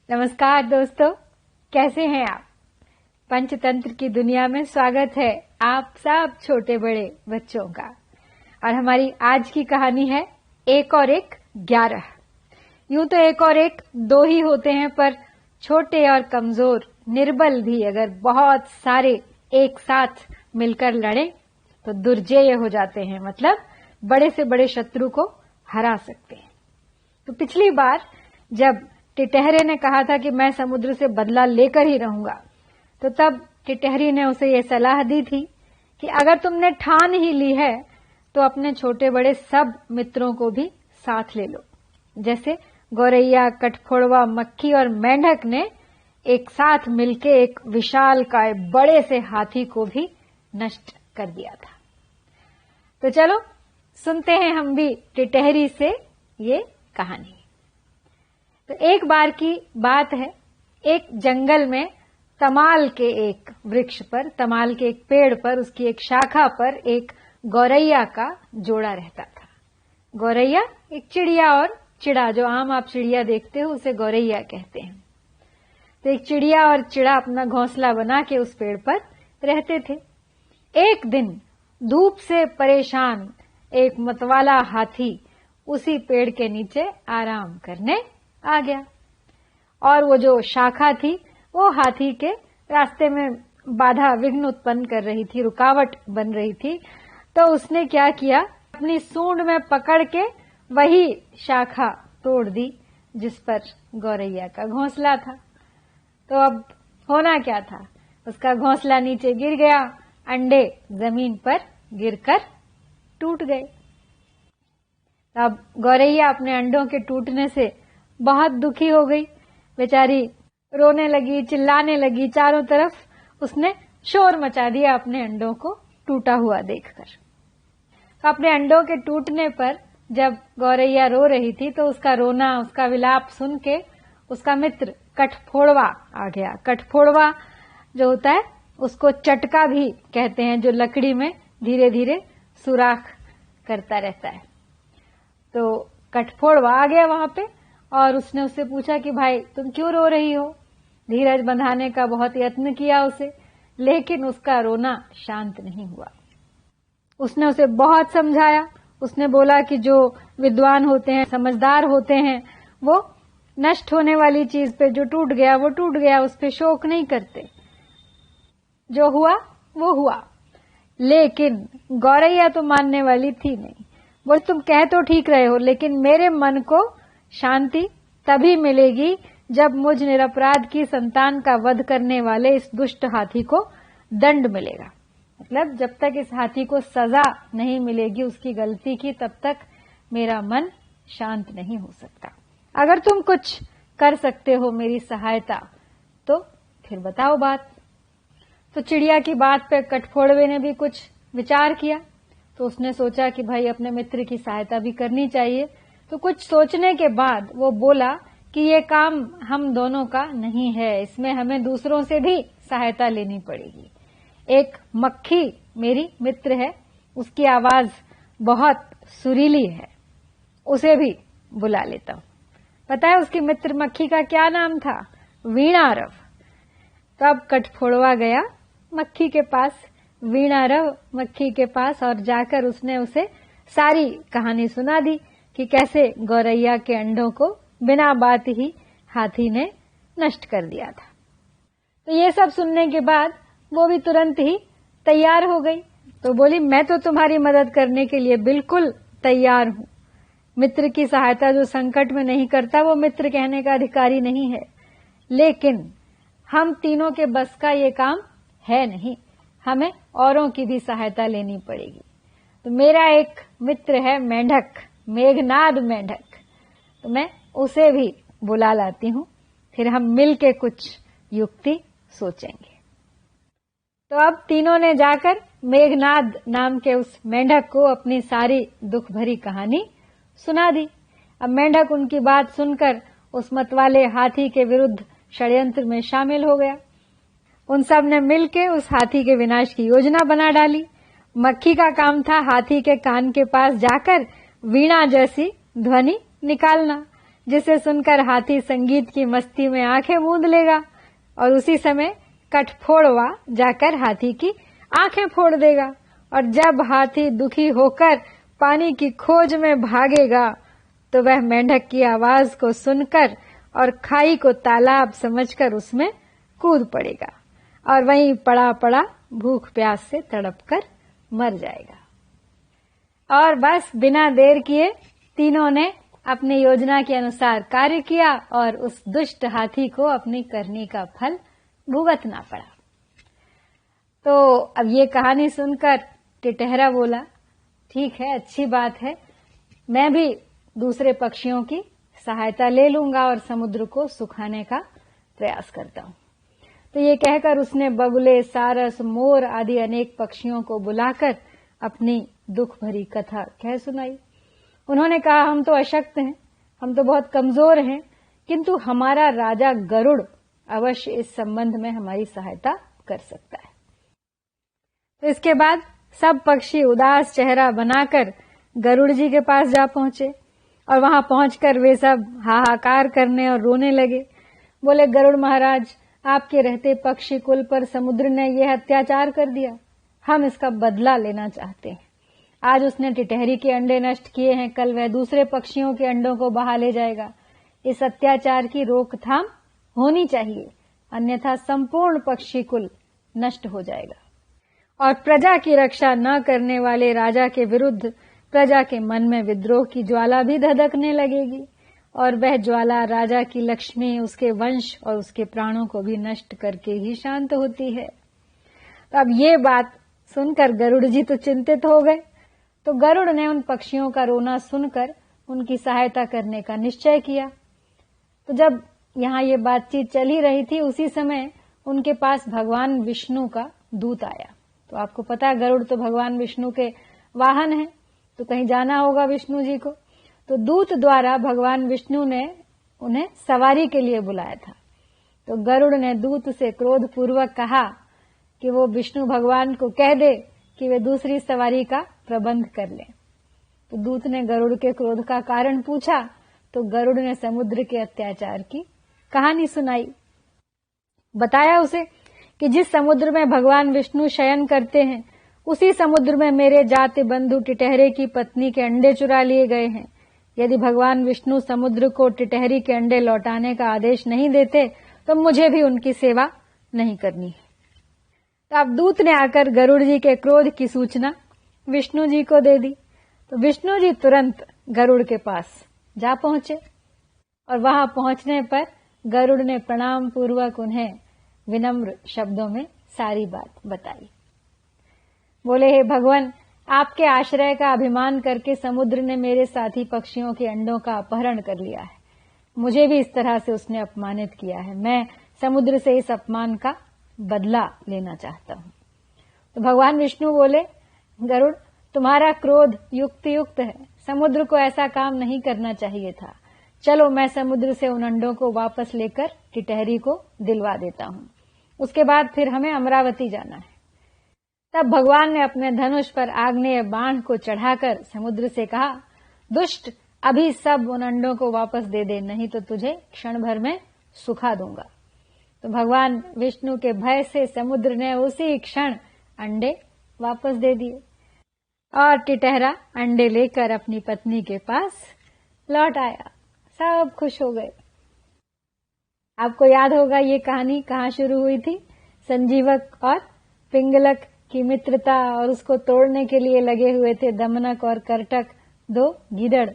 नमस्कार दोस्तों, कैसे हैं आप। पंचतंत्र की दुनिया में स्वागत है आप सब छोटे बड़े बच्चों का। और हमारी आज की कहानी है एक और एक 11। यूं तो एक और एक 2 ही होते हैं, पर छोटे और कमजोर निर्बल भी अगर बहुत सारे एक साथ मिलकर लड़े तो दुर्जेय हो जाते हैं, मतलब बड़े से बड़े शत्रु को हरा सकते हैं। तो पिछली बार जब टिटहरे ने कहा था कि मैं समुद्र से बदला लेकर ही रहूंगा, तो तब टिटहरी ने उसे यह सलाह दी थी कि अगर तुमने ठान ही ली है तो अपने छोटे बड़े सब मित्रों को भी साथ ले लो। जैसे गौरैया, कठफोड़वा, मक्खी और मेंढक ने एक साथ मिलके एक विशालकाय बड़े से हाथी को भी नष्ट कर दिया था। तो चलो सुनते हैं हम भी टिटहरी से ये कहानी। तो एक बार की बात है, एक जंगल में तमाल के एक वृक्ष पर, तमाल के एक पेड़ पर, उसकी एक शाखा पर एक गौरैया का जोड़ा रहता था। गौरैया एक चिड़िया और चिड़ा, जो आम आप चिड़िया देखते हो उसे गौरैया कहते हैं। तो एक चिड़िया और चिड़ा अपना घोंसला बना के उस पेड़ पर रहते थे। एक दिन धूप से परेशान एक मतवाला हाथी उसी पेड़ के नीचे आराम करने आ गया, और वो जो शाखा थी वो हाथी के रास्ते में बाधा विघ्न उत्पन्न कर रही थी, रुकावट बन रही थी। तो उसने क्या किया, अपनी सूंड में पकड़ के वही शाखा तोड़ दी जिस पर गौरैया का घोंसला था। तो अब होना क्या था, उसका घोंसला नीचे गिर गया, अंडे जमीन पर गिरकर टूट गए। अब गौरैया अपने अंडों के टूटने से बहुत दुखी हो गई, बेचारी रोने लगी, चिल्लाने लगी। चारों तरफ उसने शोर मचा दिया अपने अंडों को टूटा हुआ देखकर। तो अपने अंडों के टूटने पर जब गौरैया रो रही थी तो उसका रोना, उसका विलाप सुन के उसका मित्र कठफोड़वा आ गया। कठफोड़वा जो होता है उसको चटका भी कहते हैं, जो लकड़ी में धीरे धीरे सुराख करता रहता है। तो कठफोड़वा आ गया वहां पे और उसने उससे पूछा कि भाई तुम क्यों रो रही हो। धीरज बंधाने का बहुत यत्न किया उसे, लेकिन उसका रोना शांत नहीं हुआ। उसने उसे बहुत समझाया। उसने बोला कि जो विद्वान होते हैं, समझदार होते हैं, वो नष्ट होने वाली चीज पे जो टूट गया वो टूट गया, उस पे शोक नहीं करते, जो हुआ वो हुआ। लेकिन गौरैया तो मानने वाली थी नहीं। वो तुम कह तो ठीक रहे हो, लेकिन मेरे मन को शांति तभी मिलेगी जब मुझ निरपराध की संतान का वध करने वाले इस दुष्ट हाथी को दंड मिलेगा। मतलब जब तक इस हाथी को सजा नहीं मिलेगी उसकी गलती की, तब तक मेरा मन शांत नहीं हो सकता। अगर तुम कुछ कर सकते हो मेरी सहायता तो फिर बताओ बात। तो चिड़िया की बात पे कठफोड़वे ने भी कुछ विचार किया। तो उसने सोचा कि भाई अपने मित्र की सहायता भी करनी चाहिए। तो कुछ सोचने के बाद वो बोला कि ये काम हम दोनों का नहीं है, इसमें हमें दूसरों से भी सहायता लेनी पड़ेगी। एक मक्खी मेरी मित्र है, उसकी आवाज बहुत सुरीली है, उसे भी बुला लेता हूं। पता है उसकी मित्र मक्खी का क्या नाम था? वीणारव। तब कठफोड़वा गया मक्खी के पास, वीणारव मक्खी के पास, और जाकर उसने उसे सारी कहानी सुना दी कि कैसे गौरैया के अंडों को बिना बात ही हाथी ने नष्ट कर दिया था। तो ये सब सुनने के बाद वो भी तुरंत ही तैयार हो गई। तो बोली मैं तो तुम्हारी मदद करने के लिए बिल्कुल तैयार हूं। मित्र की सहायता जो संकट में नहीं करता वो मित्र कहने का अधिकारी नहीं है, लेकिन हम तीनों के बस का ये काम है नहीं, हमें औरों की भी सहायता लेनी पड़ेगी। तो मेरा एक मित्र है मेंढक, मेघनाद मेंढक, तो मैं उसे भी बुला लाती हूं, फिर हम मिलके कुछ युक्ति सोचेंगे। तो अब तीनों ने जाकर मेघनाद नाम के उस मेंढक को अपनी सारी दुख भरी कहानी सुना दी। अब मेंढक उनकी बात सुनकर उस मतवाले हाथी के विरुद्ध षड्यंत्र में शामिल हो गया। उन सब ने मिलकर उस हाथी के विनाश की योजना बना डाली। मक्खी का काम था हाथी के कान के पास जाकर वीणा जैसी ध्वनि निकालना, जिसे सुनकर हाथी संगीत की मस्ती में आंखें मूंद लेगा और उसी समय कठफोड़वा जाकर हाथी की आंखें फोड़ देगा। और जब हाथी दुखी होकर पानी की खोज में भागेगा तो वह मेंढक की आवाज को सुनकर और खाई को तालाब समझकर उसमें कूद पड़ेगा और वहीं पड़ा पड़ा भूख प्यास से तड़पकर मर जाएगा। और बस बिना देर किए तीनों ने अपनी योजना के अनुसार कार्य किया और उस दुष्ट हाथी को अपनी करनी का फल भुगतना पड़ा। तो अब ये कहानी सुनकर टिटहरा बोला, ठीक है, अच्छी बात है, मैं भी दूसरे पक्षियों की सहायता ले लूंगा और समुद्र को सुखाने का प्रयास करता हूं। तो ये कहकर उसने बगुले, सारस, मोर आदि अनेक पक्षियों को बुलाकर अपनी दुख भरी कथा कह सुनाई। उन्होंने कहा, हम तो अशक्त हैं, हम तो बहुत कमजोर हैं, किंतु हमारा राजा गरुड़ अवश्य इस संबंध में हमारी सहायता कर सकता है। तो इसके बाद सब पक्षी उदास चेहरा बनाकर गरुड़ जी के पास जा पहुंचे और वहां पहुंचकर वे सब हाहाकार करने और रोने लगे। बोले, गरुड़ महाराज, आपके रहते पक्षी कुल पर समुद्र ने यह अत्याचार कर दिया, हम इसका बदला लेना चाहते हैं। आज उसने टिटहरी के अंडे नष्ट किए हैं, कल वह दूसरे पक्षियों के अंडों को बहा ले जाएगा। इस अत्याचार की रोकथाम होनी चाहिए, अन्यथा संपूर्ण पक्षी कुल नष्ट हो जाएगा और प्रजा की रक्षा न करने वाले राजा के विरुद्ध प्रजा के मन में विद्रोह की ज्वाला भी धधकने लगेगी और वह ज्वाला राजा की लक्ष्मी, उसके वंश और उसके प्राणों को भी नष्ट करके ही शांत होती है। तो अब ये बात सुनकर गरुड़ जी तो चिंतित हो गए। तो गरुड़ ने उन पक्षियों का रोना सुनकर उनकी सहायता करने का निश्चय किया। तो जब यहाँ ये बातचीत चल ही रही थी, उसी समय उनके पास भगवान विष्णु का दूत आया। तो आपको पता है, गरुड़ तो भगवान विष्णु के वाहन हैं, तो कहीं जाना होगा विष्णु जी को। तो दूत द्वारा भगवान विष्णु ने उन्हें सवारी के लिए बुलाया था। तो गरुड़ ने दूत से क्रोधपूर्वक कहा कि वो विष्णु भगवान को कह दे कि वे दूसरी सवारी का प्रबंध कर लें। तो दूत ने गरुड़ के क्रोध का कारण पूछा तो गरुड़ ने समुद्र के अत्याचार की कहानी सुनाई। बताया उसे कि जिस समुद्र में भगवान विष्णु शयन करते हैं, उसी समुद्र में मेरे जाति बंधु टिटहरे की पत्नी के अंडे चुरा लिए गए हैं। यदि भगवान विष्णु समुद्र को टिटहरी के अंडे लौटाने का आदेश नहीं देते तो मुझे भी उनकी सेवा नहीं करनी है। तो अब दूत ने आकर गरुड़ जी के क्रोध की सूचना विष्णु जी को दे दी। तो विष्णु जी तुरंत गरुड़ के पास जा पहुंचे और वहां पहुंचने पर गरुड़ ने प्रणाम पूर्वक उन्हें विनम्र शब्दों में सारी बात बताई। बोले, हे भगवान, आपके आश्रय का अभिमान करके समुद्र ने मेरे साथी पक्षियों के अंडों का अपहरण कर लिया है। मुझे भी इस तरह से उसने अपमानित किया है। मैं समुद्र से इस अपमान का बदला लेना चाहता हूं। तो भगवान विष्णु बोले, गरुड़, तुम्हारा क्रोध युक्त है, समुद्र को ऐसा काम नहीं करना चाहिए था। चलो, मैं समुद्र से उन अंडों को वापस लेकर टिटहरी को दिलवा देता हूं। उसके बाद फिर हमें अमरावती जाना है। तब भगवान ने अपने धनुष पर आग्नेय बाण को चढ़ाकर समुद्र से कहा, दुष्ट, अभी सब उन अंडों को वापस दे दे, नहीं तो तुझे क्षण भर में सुखा दूंगा। तो भगवान विष्णु के भय से समुद्र ने उसी क्षण अंडे वापस दे दिए और टिटहरा अंडे लेकर अपनी पत्नी के पास लौट आया। सब खुश हो गए। आपको याद होगा ये कहानी कहाँ शुरू हुई थी? संजीवक और पिंगलक की मित्रता और उसको तोड़ने के लिए लगे हुए थे दमनक और करटक, दो गीदड़।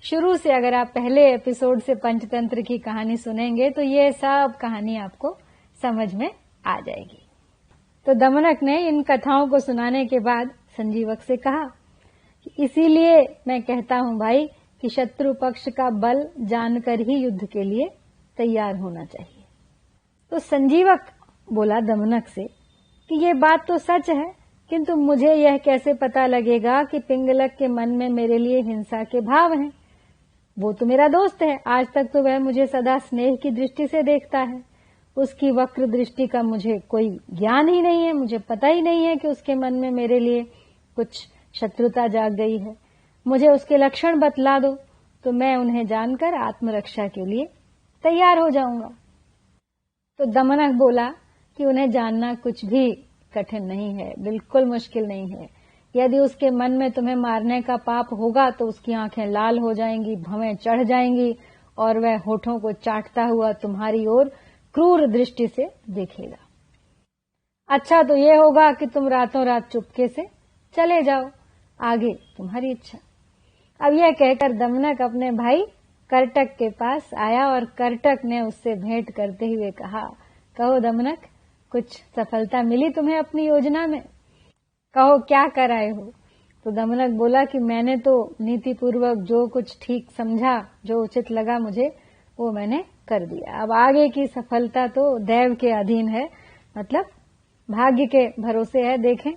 शुरू से अगर आप पहले एपिसोड से पंचतंत्र की कहानी सुनेंगे तो ये सब कहानी आपको समझ में आ जाएगी। तो दमनक ने इन कथाओं को सुनाने के बाद संजीवक से कहा कि इसीलिए मैं कहता हूं भाई कि शत्रु पक्ष का बल जानकर ही युद्ध के लिए तैयार होना चाहिए। तो संजीवक बोला दमनक से कि ये बात तो सच है, किंतु मुझे यह कैसे पता लगेगा कि पिंगलक के मन में मेरे लिए हिंसा के भाव हैं? वो तो मेरा दोस्त है, आज तक तो वह मुझे सदा स्नेह की दृष्टि से देखता है। उसकी वक्र दृष्टि का मुझे कोई ज्ञान ही नहीं है, मुझे पता ही नहीं है कि उसके मन में मेरे लिए कुछ शत्रुता जाग गई है। मुझे उसके लक्षण बतला दो तो मैं उन्हें जानकर आत्मरक्षा के लिए तैयार हो जाऊंगा। तो दमनक बोला कि उन्हें जानना कुछ भी कठिन नहीं है, बिल्कुल मुश्किल नहीं है। यदि उसके मन में तुम्हें मारने का पाप होगा तो उसकी आंखें लाल हो जाएंगी, भवें चढ़ जाएंगी और वह होठों को चाटता हुआ तुम्हारी ओर क्रूर दृष्टि से देखेगा। अच्छा तो ये होगा कि तुम रातों रात चुपके से चले जाओ, आगे तुम्हारी इच्छा। अब यह कहकर दमनक अपने भाई करटक के पास आया और करटक ने उससे भेंट करते हुए कहा, कहो दमनक, कुछ सफलता मिली तुम्हें अपनी योजना में? कहो क्या कर आए हो? तो दमनक बोला कि मैंने तो नीति पूर्वक जो कुछ ठीक समझा, जो उचित लगा मुझे, वो मैंने कर दिया। अब आगे की सफलता तो दैव के अधीन है, मतलब भाग्य के भरोसे है। देखें,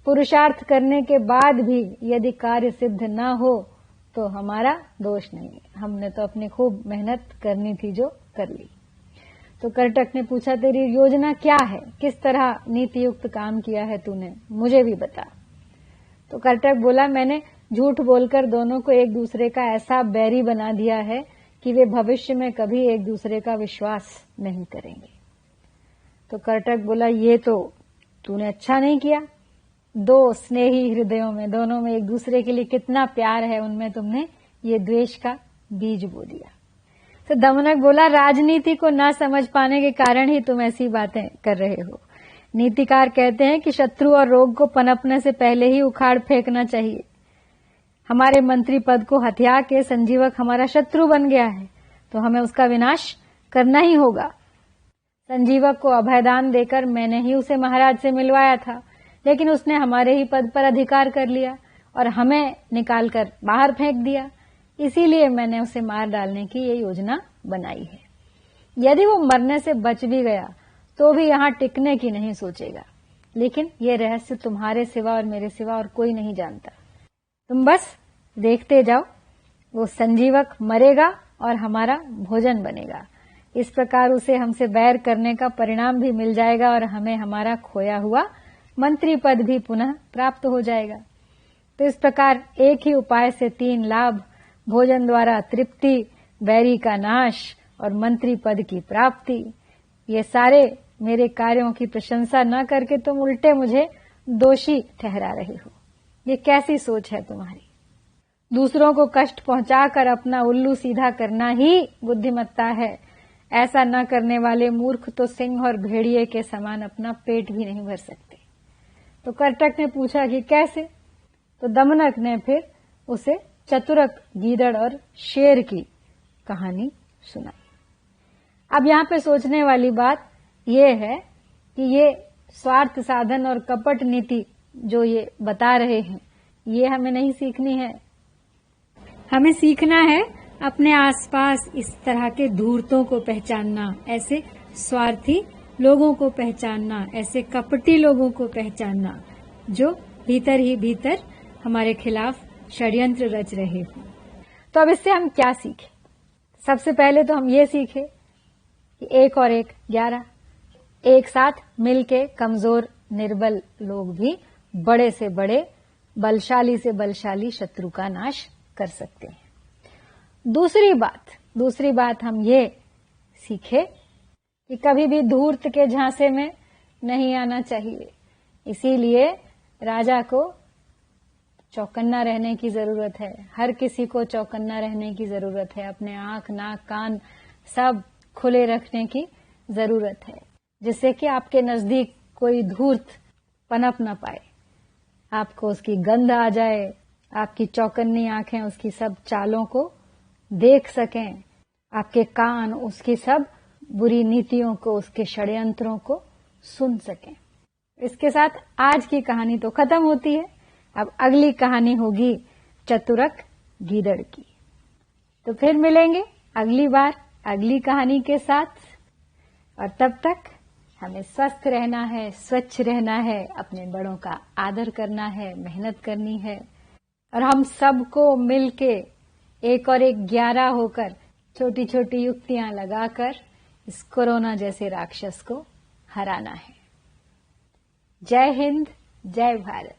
पुरुषार्थ करने के बाद भी यदि कार्य सिद्ध न हो तो हमारा दोष नहीं है, हमने तो अपनी खूब मेहनत करनी थी जो कर ली। तो करटक ने पूछा, तेरी योजना क्या है? किस तरह नीति युक्त काम किया है तूने, मुझे भी बता। तो करटक बोला, मैंने झूठ बोलकर दोनों को एक दूसरे का ऐसा बैरी बना दिया है कि वे भविष्य में कभी एक दूसरे का विश्वास नहीं करेंगे। तो करटक बोला, ये तो तूने अच्छा नहीं किया। दो स्नेही हृदयों में, दोनों में एक दूसरे के लिए कितना प्यार है, उनमें तुमने ये द्वेष का बीज बो दिया। तो दमनक बोला, राजनीति को न समझ पाने के कारण ही तुम ऐसी बातें कर रहे हो। नीतिकार कहते हैं कि शत्रु और रोग को पनपने से पहले ही उखाड़ फेंकना चाहिए। हमारे मंत्री पद को हथिया के संजीवक हमारा शत्रु बन गया है, तो हमें उसका विनाश करना ही होगा। संजीवक को अभयदान देकर मैंने ही उसे महाराज से मिलवाया था, लेकिन उसने हमारे ही पद पर अधिकार कर लिया और हमें निकालकर बाहर फेंक दिया। इसीलिए मैंने उसे मार डालने की ये योजना बनाई है। यदि वो मरने से बच भी गया तो भी यहाँ टिकने की नहीं सोचेगा, लेकिन ये रहस्य तुम्हारे सिवा और मेरे सिवा और कोई नहीं जानता। तुम बस देखते जाओ, वो संजीवक मरेगा और हमारा भोजन बनेगा। इस प्रकार उसे हमसे बैर करने का परिणाम भी मिल जाएगा और हमें हमारा खोया हुआ मंत्री पद भी पुनः प्राप्त हो जाएगा। तो इस प्रकार एक ही उपाय से 3 लाभ, भोजन द्वारा तृप्ति, बैरी का नाश और मंत्री पद की प्राप्ति। ये सारे मेरे कार्यों की प्रशंसा न करके तुम उल्टे मुझे दोषी ठहरा रहे हो। ये कैसी सोच है तुम्हारी? दूसरों को कष्ट पहुंचाकर अपना उल्लू सीधा करना ही बुद्धिमत्ता है। ऐसा न करने वाले मूर्ख तो सिंह और भेड़िए के समान अपना पेट भी नहीं भर सकते। तो करटक ने पूछा कि कैसे? तो दमनक ने फिर उसे चतुरक, गीदड़ और शेर की कहानी सुनाई। अब यहाँ पे सोचने वाली बात यह है कि ये स्वार्थ साधन और कपट नीति जो ये बता रहे हैं, ये हमें नहीं सीखनी है। हमें सीखना है अपने आसपास इस तरह के धूर्तों को पहचानना, ऐसे स्वार्थी लोगों को पहचानना, ऐसे कपटी लोगों को पहचानना जो भीतर ही भीतर हमारे खिलाफ षड्यंत्र रच रहे हो। तो अब इससे हम क्या सीखें? सबसे पहले तो हम ये सीखें कि 1 और 1 11, एक साथ मिलके कमजोर निर्बल लोग भी बड़े से बड़े, बलशाली से बलशाली शत्रु का नाश कर सकते हैं। दूसरी बात हम ये सीखे कि कभी भी धूर्त के झांसे में नहीं आना चाहिए। इसीलिए राजा को चौकन्ना रहने की जरूरत है। हर किसी को चौकन्ना रहने की जरूरत है। अपने आंख, नाक, कान सब खुले रखने की जरूरत है, जिससे कि आपके नजदीक कोई धूर्त पनप न पाए, आपको उसकी गंध आ जाए, आपकी चौकन्नी आंखें उसकी सब चालों को देख सकें, आपके कान उसकी सब बुरी नीतियों को, उसके षड्यंत्रों को सुन सकें। इसके साथ आज की कहानी तो खत्म होती है। अब अगली कहानी होगी चतुरक गीदड़ की। तो फिर मिलेंगे अगली बार अगली कहानी के साथ, और तब तक हमें स्वस्थ रहना है, स्वच्छ रहना है, अपने बड़ों का आदर करना है, मेहनत करनी है, और हम सबको मिलके 1 और 1 11 होकर छोटी छोटी युक्तियां लगाकर इस कोरोना जैसे राक्षस को हराना है। जय हिंद, जय भारत।